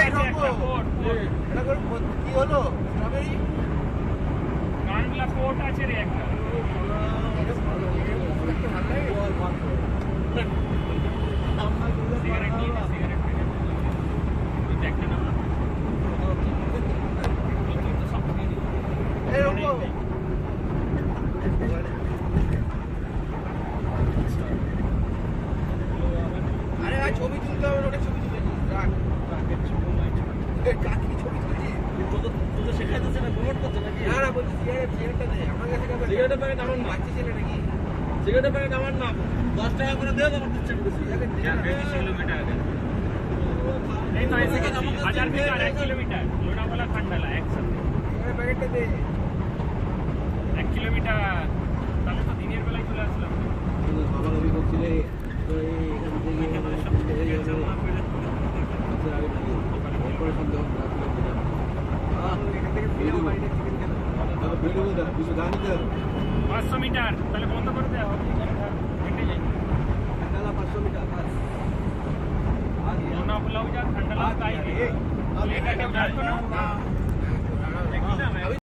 আছে একটা কোট কি হলো স্ট্রবেরি কানলা কোট আছে রে একটা সিগারেট নিয়ে নে সিগারেট নিয়ে তুই দেখতে না তো সব নিয়ে নি এই রকম আরে ভাই ছবি তুলতে হবে অনেক ছবি তুলেছি রাখ কাকি ছবি তুলেছি তো শেখাইতেছে না প্রমোট করছে নাকি না না বলছি সিগারেটটা দে আমার কাছে কেন সিগারেটের প্যাকেট আমার না বাচ্চা ছেলে নাকি সিগারেটের প্যাকেট আমার না 10 টাকা করে দিয়ে আমার দিচ্ছে কিলোমিটার আগে এই তো এসে 1000 মিটার 1 কিলোমিটার লোনাওয়ালা খান্ডালা একসাথে সিগারেট প্যাকেটটা দে 1 কিলোমিটার তাহলে তো দিনের বেলায় চলে আসলাম বাবা কবি করছিলে তো এখান থেকে এই যাবে পরে সন্দেহ এখান থেকে ফিরে বাড়িতে চিকেন খেলাম ভিডিও দা কিছু গান দে 500 মিটার তাহলে বন্ধ করে দে হেঁটে যাই ঠান্ডালা 500 মিটার বাস লোনাওয়ালাও যা খান্ডালাও তাই এটা কেউ জানতো না আমি